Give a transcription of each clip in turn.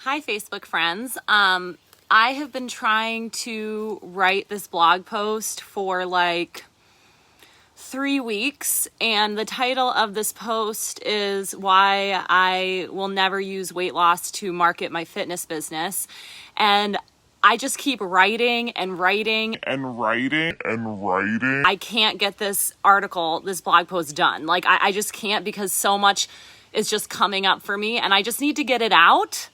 Hi, Facebook friends. I have been trying to write this blog post for like 3 weeks, and the title of this post is Why I Will Never Use Weight Loss to Market My Fitness Business. And I just keep writing and writing and writing and writing. I can't get this blog post done. Like, I just can't, because so much is just coming up for me and I just need to get it out.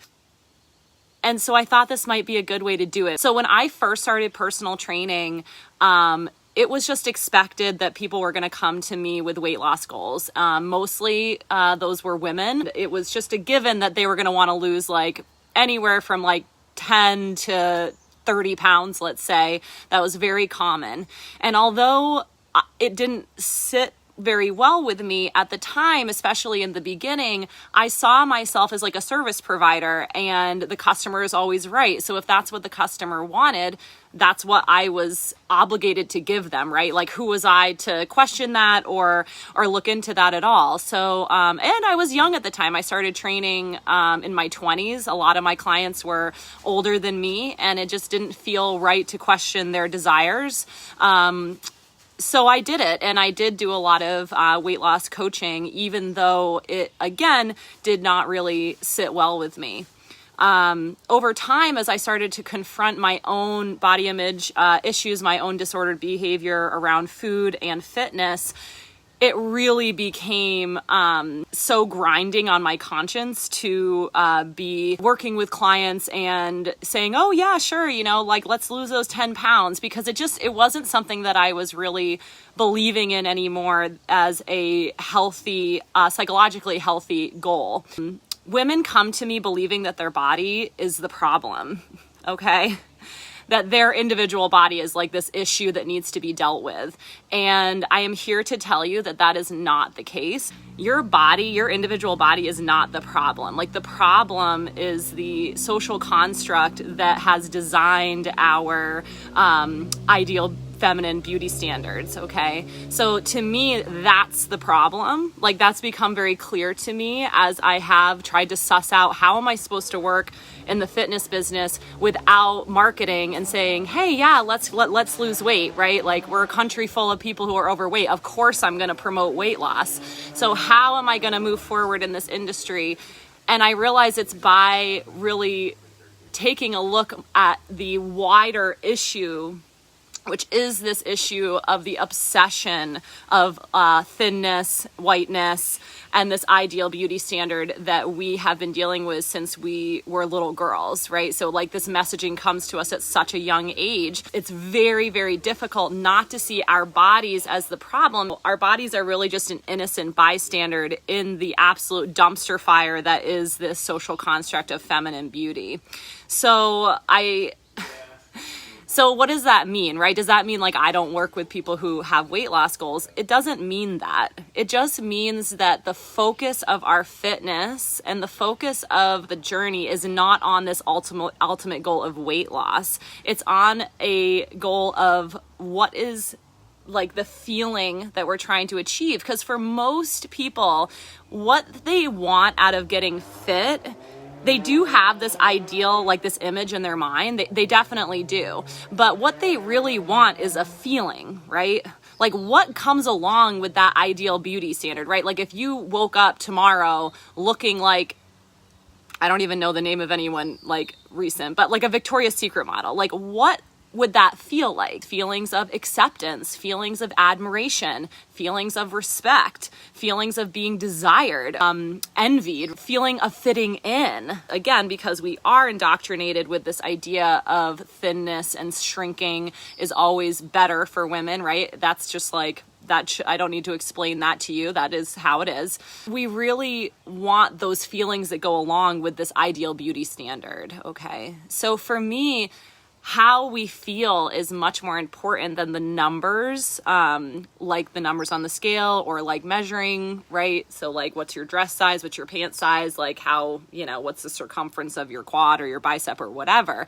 And so I thought this might be a good way to do it. So when I first started personal training, it was just expected that people were going to come to me with weight loss goals. Mostly those were women. It was just a given that they were going to want to lose like anywhere from like 10 to 30 pounds, let's say. That was very common. And although it didn't sit very well with me at the time, especially in the beginning, I saw myself as like a service provider, and the customer is always right. So if that's what the customer wanted, that's what I was obligated to give them, right? Like, who was I to question that or look into that at all? So, and I was young at the time. I started training in my 20s. A lot of my clients were older than me, and it just didn't feel right to question their desires. So I did it, and I did do a lot of weight loss coaching, even though it, again, did not really sit well with me. Over time, as I started to confront my own body image issues, my own disordered behavior around food and fitness, it really became so grinding on my conscience to be working with clients and saying, oh yeah, sure, like, let's lose those 10 pounds, because it wasn't something that I was really believing in anymore as a healthy, psychologically healthy goal. Women come to me believing that their body is the problem, okay? That their individual body is like this issue that needs to be dealt with. And I am here to tell you that that is not the case. Your body, your individual body, is not the problem. Like, the problem is the social construct that has designed our ideal feminine beauty standards, okay? So to me, that's the problem. Like, that's become very clear to me as I have tried to suss out, how am I supposed to work in the fitness business without marketing and saying, hey, yeah, let's lose weight, right? Like, we're a country full of people who are overweight. Of course I'm going to promote weight loss. So how am I going to move forward in this industry? And I realize it's by really taking a look at the wider issue, which is this issue of the obsession of thinness, whiteness, and this ideal beauty standard that we have been dealing with since we were little girls, right? So like, this messaging comes to us at such a young age. It's very, very difficult not to see our bodies as the problem. Our bodies are really just an innocent bystander in the absolute dumpster fire that is this social construct of feminine beauty. So what does that mean, right? Does that mean like I don't work with people who have weight loss goals? It doesn't mean that. It just means that the focus of our fitness and the focus of the journey is not on this ultimate goal of weight loss. It's on a goal of what is like the feeling that we're trying to achieve. Because for most people, what they want out of getting fit, they do have this ideal, like this image in their mind. They definitely do. But what they really want is a feeling, right? Like, what comes along with that ideal beauty standard, right? Like, if you woke up tomorrow looking like, I don't even know the name of anyone like recent, but like a Victoria's Secret model, like, what would that feel like? Feelings of acceptance, feelings of admiration, feelings of respect, feelings of being desired, envied, feeling of fitting in. Again, because we are indoctrinated with this idea of thinness and shrinking is always better for women, right? That's just like, I don't need to explain that to you. That is how it is. We really want those feelings that go along with this ideal beauty standard, okay? So for me, how we feel is much more important than the numbers, like the numbers on the scale or like measuring, right? So like, what's your dress size, what's your pant size, like how, what's the circumference of your quad or your bicep or whatever.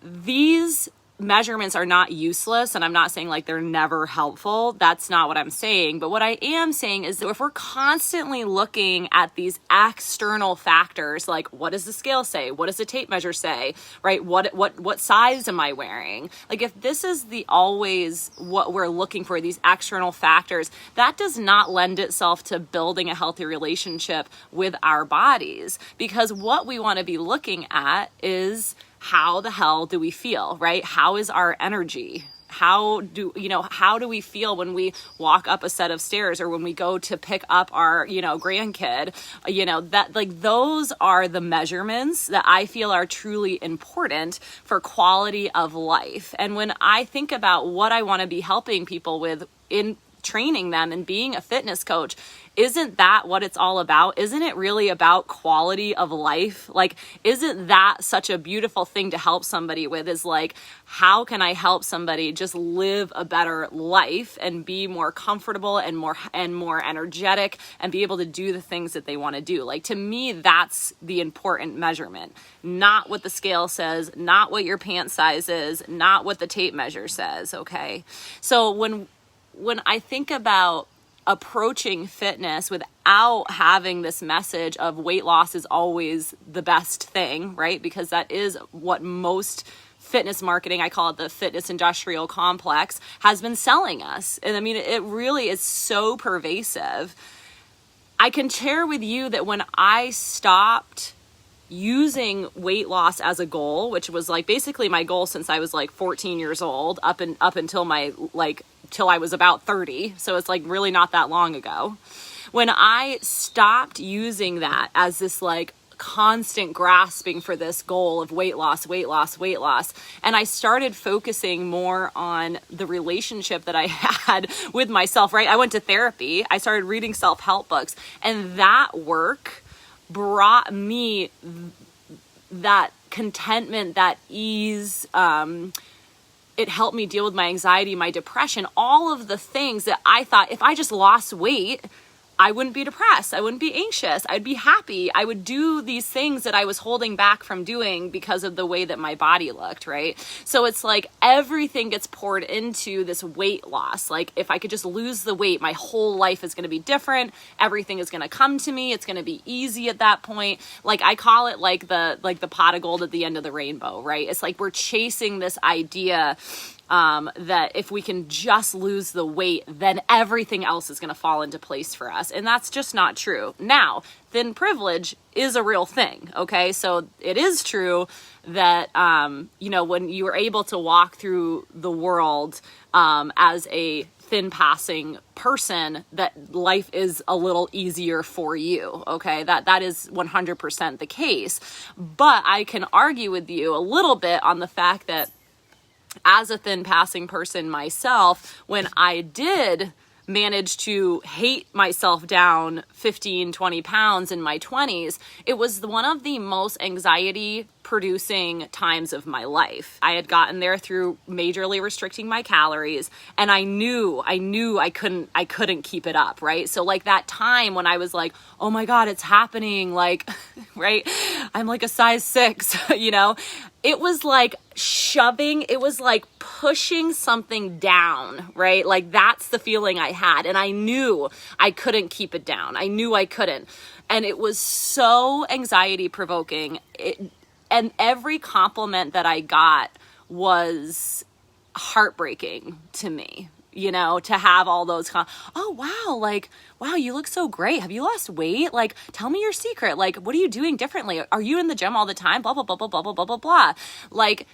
These measurements are not useless, and I'm not saying like they're never helpful. That's not what I'm saying. But what I am saying is that if we're constantly looking at these external factors, like what does the scale say? What does the tape measure say? Right? What size am I wearing? Like if this is the always what we're looking for, these external factors, that does not lend itself to building a healthy relationship with our bodies, because what we want to be looking at is how the hell do we feel, right? How is our energy? How do we feel when we walk up a set of stairs, or when we go to pick up our, grandkid, that like those are the measurements that I feel are truly important for quality of life. And when I think about what I want to be helping people with in training them and being a fitness coach, isn't that what it's all about? Isn't it really about quality of life? Like, isn't that such a beautiful thing to help somebody with, is like, how can I help somebody just live a better life and be more comfortable and more energetic and be able to do the things that they want to do? Like, to me, that's the important measurement, not what the scale says, not what your pant size is, not what the tape measure says. Okay. So when I think about approaching fitness without having this message of weight loss is always the best thing, right? Because that is what most fitness marketing, I call it the fitness industrial complex, has been selling us. And I mean, it really is so pervasive. I can share with you that when I stopped using weight loss as a goal, which was like basically my goal since I was like 14 years old, up until till I was about 30. So it's like really not that long ago. When I stopped using that as this like constant grasping for this goal of weight loss, and I started focusing more on the relationship that I had with myself, right? I went to therapy. I started reading self-help books, and that work brought me that contentment, that ease. It helped me deal with my anxiety, my depression, all of the things that I thought if I just lost weight, I wouldn't be depressed. I wouldn't be anxious. I'd be happy. I would do these things that I was holding back from doing because of the way that my body looked, right? So it's like everything gets poured into this weight loss. Like if I could just lose the weight, my whole life is going to be different. Everything is going to come to me. It's going to be easy at that point. Like I call it like the pot of gold at the end of the rainbow, right? It's like we're chasing this idea that if we can just lose the weight, then everything else is going to fall into place for us. And that's just not true. Now, thin privilege is a real thing. Okay. So it is true that, when you are able to walk through the world, as a thin passing person, that life is a little easier for you. Okay. That is 100% the case. But I can argue with you a little bit on the fact that as a thin passing person myself, when I did manage to hate myself down 15, 20 pounds in my 20s, it was one of the most anxiety producing times of my life. I had gotten there through majorly restricting my calories, and I knew I couldn't keep it up, right? So like that time when I was like, oh my God, it's happening, like, right? I'm like a size 6, it was like it was like pushing something down, right? Like that's the feeling I had. And I knew I couldn't keep it down. I knew I couldn't. And it was so anxiety provoking. And every compliment that I got was heartbreaking to me, to have all those, wow, you look so great. Have you lost weight? Like, tell me your secret. Like, what are you doing differently? Are you in the gym all the time? Blah, blah, blah, blah, blah, blah, blah, blah, blah. Like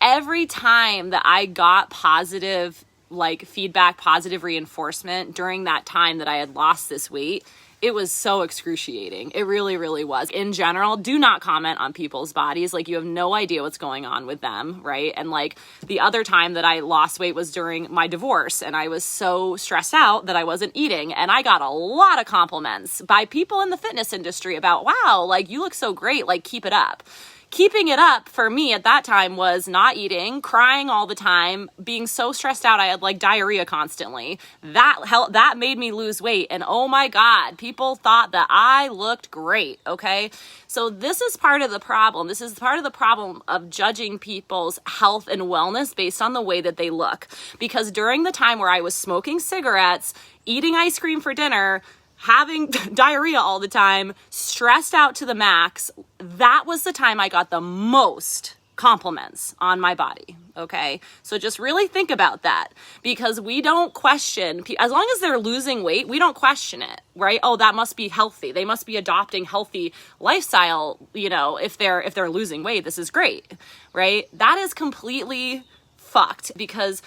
every time that I got positive, like feedback, positive reinforcement during that time that I had lost this weight, it was so excruciating. It really, really was. In general, do not comment on people's bodies. Like you have no idea what's going on with them, right? And like the other time that I lost weight was during my divorce, and I was so stressed out that I wasn't eating. And I got a lot of compliments by people in the fitness industry about, wow, like you look so great, like keep it up. keeping it up for me at that time was not eating, crying all the time, being so stressed out I had like diarrhea constantly. That made me lose weight. And oh my God, people thought that I looked great, okay? So this is part of the problem. This is part of the problem of judging people's health and wellness based on the way that they look. Because during the time where I was smoking cigarettes, eating ice cream for dinner, having diarrhea all the time, stressed out to the max, that was the time I got the most compliments on my body, okay? So just really think about that, because we don't question, as long as they're losing weight, we don't question it, right? Oh, that must be healthy. They must be adopting healthy lifestyle, if they're losing weight, this is great, right? That is completely fucked, because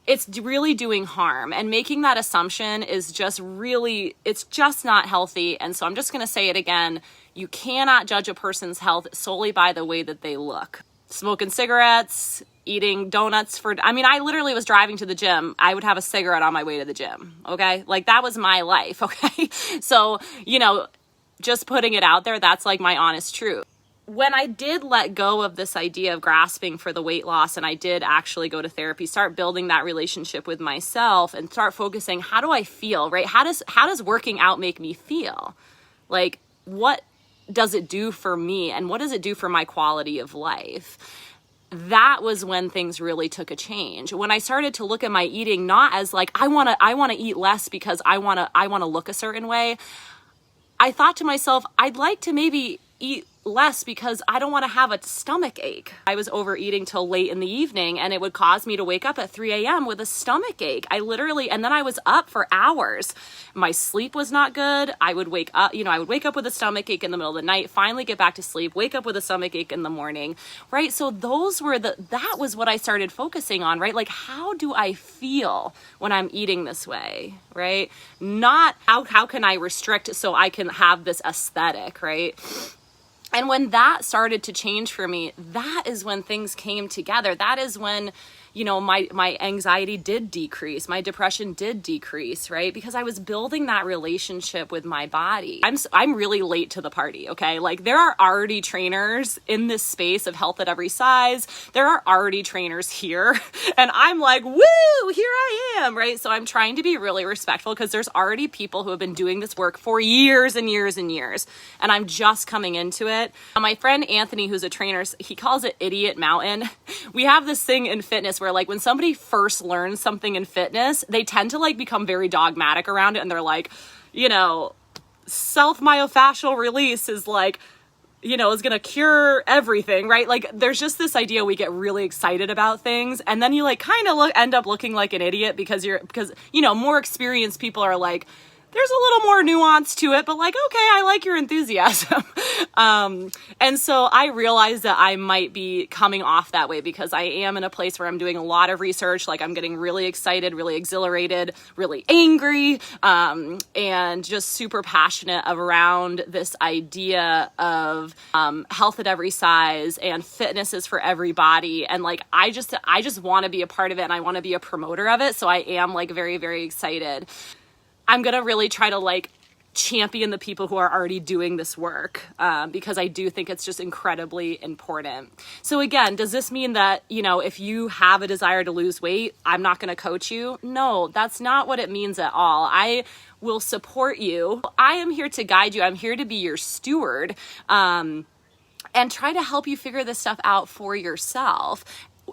it's really doing harm, and making that assumption is just really, it's just not healthy. And so I'm just going to say it again. You cannot judge a person's health solely by the way that they look. Smoking cigarettes, eating donuts I literally was driving to the gym. I would have a cigarette on my way to the gym. Okay. Like that was my life. Okay. So, just putting it out there, that's like my honest truth. When I did let go of this idea of grasping for the weight loss, and I did actually go to therapy, start building that relationship with myself and start focusing, how do I feel, right? How does working out make me feel? Like, what does it do for me, and what does it do for my quality of life? That was when things really took a change. When I started to look at my eating not as like, I want to eat less because I want to look a certain way. I thought to myself, I'd like to maybe eat less because I don't want to have a stomach ache. I was overeating till late in the evening, and it would cause me to wake up at 3 a.m. with a stomach ache. And then I was up for hours. My sleep was not good. I would wake up with a stomach ache in the middle of the night, finally get back to sleep, wake up with a stomach ache in the morning, right? So that was what I started focusing on, right? Like, how do I feel when I'm eating this way, right? Not how can I restrict so I can have this aesthetic, right? And when that started to change for me, that is when things came together. That is when, my anxiety did decrease. My depression did decrease, right? Because I was building that relationship with my body. I'm really late to the party, okay? Like, there are already trainers in this space of health at every size. There are already trainers here. And I'm like, woo, here I am, right? So I'm trying to be really respectful, because there's already people who have been doing this work for years and years and years. And I'm just coming into it. My friend Anthony, who's a trainer, he calls it Idiot Mountain. We have this thing in fitness where, like, when somebody first learns something in fitness, they tend to like become very dogmatic around it, and they're like, self-myofascial release is like, is going to cure everything, right? Like, there's just this idea we get really excited about things, and then you like kind of end up looking like an idiot because more experienced people are like, there's a little more nuance to it, but like, okay, I like your enthusiasm. And so I realized that I might be coming off that way, because I am in a place where I'm doing a lot of research. Like, I'm getting really excited, really exhilarated, really angry, and just super passionate around this idea of health at every size and fitness is for everybody. And like, I just want to be a part of it, and I want to be a promoter of it. So I am like very, very excited. I'm going to really try to like champion the people who are already doing this work, because I do think it's just incredibly important. So again, does this mean that, if you have a desire to lose weight, I'm not going to coach you? No, that's not what it means at all. I will support you. I am here to guide you. I'm here to be your steward, and try to help you figure this stuff out for yourself.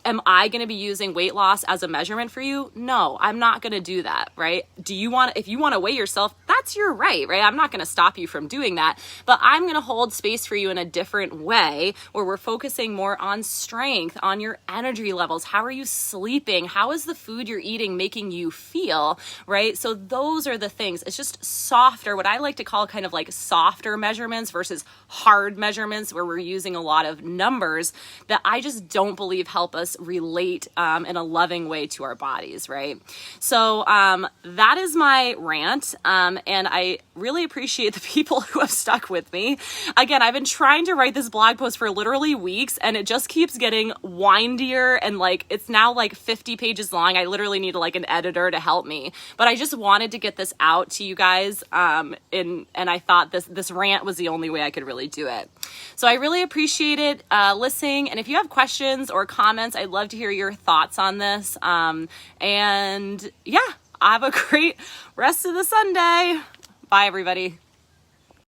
Am I going to be using weight loss as a measurement for you? No, I'm not going to do that, right? If you want to weigh yourself, that's your right? I'm not going to stop you from doing that, but I'm going to hold space for you in a different way, where we're focusing more on strength, on your energy levels. How are you sleeping? How is the food you're eating making you feel, right? So those are the things. It's just softer, what I like to call kind of like softer measurements versus hard measurements, where we're using a lot of numbers that I just don't believe help us us relate in a loving way to our bodies, right? So that is my rant, and I really appreciate the people who have stuck with me. Again, I've been trying to write this blog post for literally weeks, and it just keeps getting windier, and like it's now like 50 pages long. I literally need like an editor to help me, but I just wanted to get this out to you guys, and I thought this rant was the only way I could really do it. So I really appreciate it listening, and if you have questions or comments, I'd love to hear your thoughts on this. And yeah, have a great rest of the Sunday. Bye, everybody.